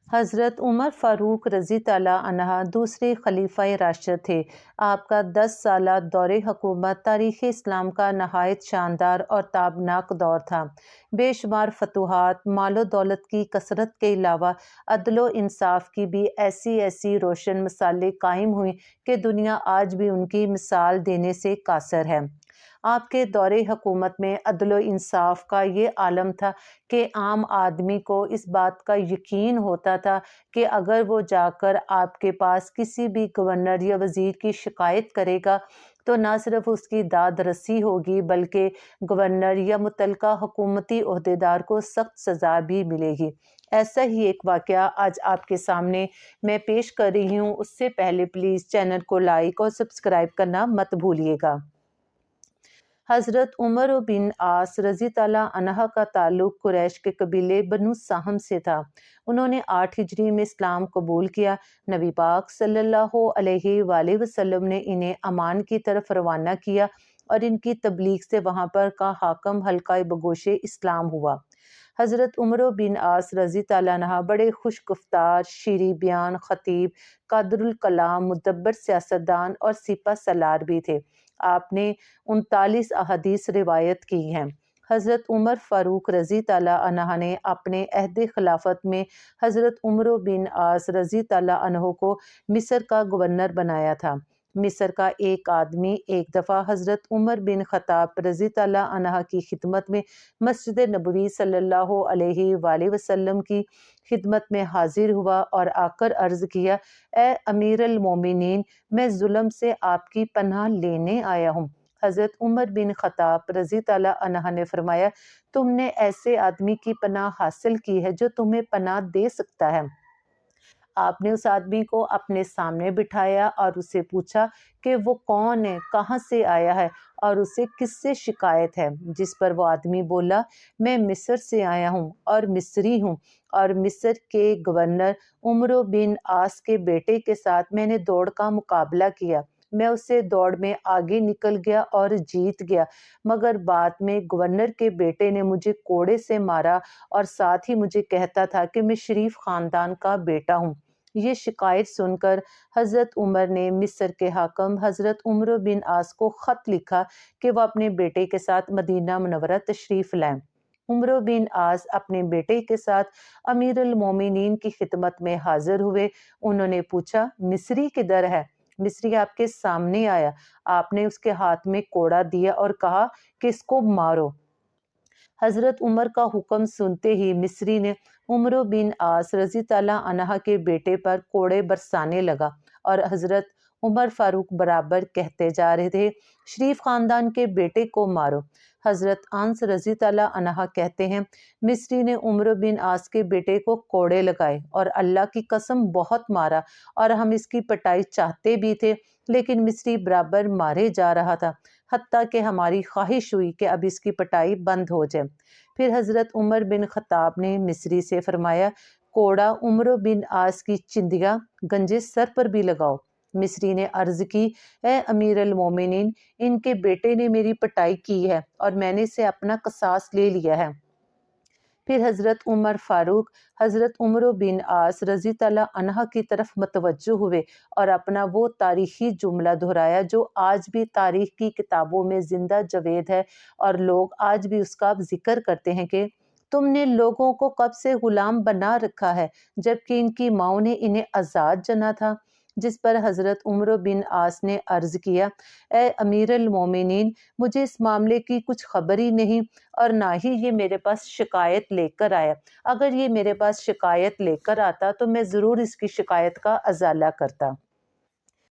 حضرت عمر فاروق رضی تعالیٰ عنہ دوسرے خلیفہ راشد تھے۔ آپ کا 10 سالہ دور حکومت تاریخ اسلام کا نہایت شاندار اور تابناک دور تھا۔ بے شمار فتوحات، مال و دولت کی کثرت کے علاوہ عدل و انصاف کی بھی ایسی ایسی روشن مثالیں قائم ہوئیں کہ دنیا آج بھی ان کی مثال دینے سے قاصر ہے۔ آپ کے دور حکومت میں عدل و انصاف کا یہ عالم تھا کہ عام آدمی کو اس بات کا یقین ہوتا تھا کہ اگر وہ جا کر آپ کے پاس کسی بھی گورنر یا وزیر کی شکایت کرے گا تو نہ صرف اس کی داد رسی ہوگی بلکہ گورنر یا متعلقہ حکومتی عہدیدار کو سخت سزا بھی ملے گی۔ ایسا ہی ایک واقعہ آج آپ کے سامنے میں پیش کر رہی ہوں۔ اس سے پہلے پلیز چینل کو لائک اور سبسکرائب کرنا مت بھولیے گا۔ حضرت عمر بن عاص رضی تعالیٰ عنہ کا تعلق قریش کے قبیلے بنو سہم سے تھا۔ انہوں نے 8 ہجری میں اسلام قبول کیا۔ نبی پاک صلی اللہ علیہ وآلہ وسلم نے انہیں عمان کی طرف روانہ کیا اور ان کی تبلیغ سے وہاں پر کا حاکم حلقہ بگوش اسلام ہوا۔ حضرت عمر بن عاص رضی تعالیٰ عنہ بڑے خوش گفتار، شیریں بیان خطیب، قادر الکلام، مدبر سیاستدان اور سپہ سالار بھی تھے۔ آپ نے 39 احادیث روایت کی ہیں۔ حضرت عمر فاروق رضی تعالیٰ عنہ نے اپنے عہد خلافت میں حضرت عمر بن عاص رضی تعالیٰ عنہ کو مصر کا گورنر بنایا تھا۔ مصر کا ایک آدمی ایک دفعہ حضرت عمر بن خطاب رضی تعالیٰ عنہ کی خدمت میں مسجد نبوی صلی اللہ علیہ وآلہ وسلم کی خدمت میں حاضر ہوا اور آ کر عرض کیا، اے امیر المومنین، میں ظلم سے آپ کی پناہ لینے آیا ہوں۔ حضرت عمر بن خطاب رضی تعالیٰ عنہ نے فرمایا، تم نے ایسے آدمی کی پناہ حاصل کی ہے جو تمہیں پناہ دے سکتا ہے۔ آپ نے اس آدمی کو اپنے سامنے بٹھایا اور اس سے پوچھا کہ وہ کون ہے، کہاں سے آیا ہے اور اسے کس سے شکایت ہے، جس پر وہ آدمی بولا، میں مصر سے آیا ہوں اور مصری ہوں، اور مصر کے گورنر عمر بن عاص کے بیٹے کے ساتھ میں نے دوڑ کا مقابلہ کیا۔ میں اس سے دوڑ میں آگے نکل گیا اور جیت گیا، مگر بعد میں گورنر کے بیٹے نے مجھے کوڑے سے مارا اور ساتھ ہی مجھے کہتا تھا کہ میں شریف خاندان کا بیٹا ہوں۔ یہ شکایت سن کر حضرت عمر نے مصر کے حاکم حضرت عمر بن عاص کو خط لکھا کہ وہ اپنے بیٹے کے ساتھ مدینہ منورہ تشریف لائیں۔ عمر بن عاص اپنے بیٹے کے ساتھ امیر المومنین کی خدمت میں حاضر ہوئے۔ انہوں نے پوچھا، مصری کدھر ہے؟ مصری آپ کے سامنے آیا۔ آپ نے اس کے ہاتھ میں کوڑا دیا اور کہا کہ اس کو مارو۔ حضرت عمر کا حکم سنتے ہی مصری نے عمر بن عاص رضی تعالیٰ عنہ کے بیٹے پر کوڑے برسانے لگا، اور حضرت عمر فاروق برابر کہتے جا رہے تھے، شریف خاندان کے بیٹے کو مارو۔ حضرت انس رضی تعالیٰ عنہ کہتے ہیں، مصری نے عمر بن عاص کے بیٹے کو کوڑے لگائے اور اللہ کی قسم بہت مارا، اور ہم اس کی پٹائی چاہتے بھی تھے لیکن مصری برابر مارے جا رہا تھا، حتیٰ کہ ہماری خواہش ہوئی کہ اب اس کی پٹائی بند ہو جائے۔ پھر حضرت عمر بن خطاب نے مصری سے فرمایا، کوڑا عمر بن عاص کی چندیا گنجے سر پر بھی لگاؤ۔ مصری نے عرض کی، اے امیر المومنین، ان کے بیٹے نے میری پٹائی کی ہے اور میں نے اسے اپنا قصاص لے لیا ہے۔ پھر حضرت عمر فاروق حضرت عمر بن عاص رضی تعالیٰ عنہ کی طرف متوجہ ہوئے اور اپنا وہ تاریخی جملہ دہرایا جو آج بھی تاریخ کی کتابوں میں زندہ جاوید ہے، اور لوگ آج بھی اس کا ذکر کرتے ہیں کہ تم نے لوگوں کو کب سے غلام بنا رکھا ہے جبکہ ان کی ماؤں نے انہیں آزاد جنا تھا۔ جس پر حضرت عمر بن عاص نے عرض کیا، اے امیر المومنین، مجھے اس معاملے کی کچھ خبر ہی نہیں اور نہ ہی یہ میرے پاس شکایت لے کر آیا۔ اگر یہ میرے پاس شکایت لے کر آتا تو میں ضرور اس کی شکایت کا ازالہ کرتا۔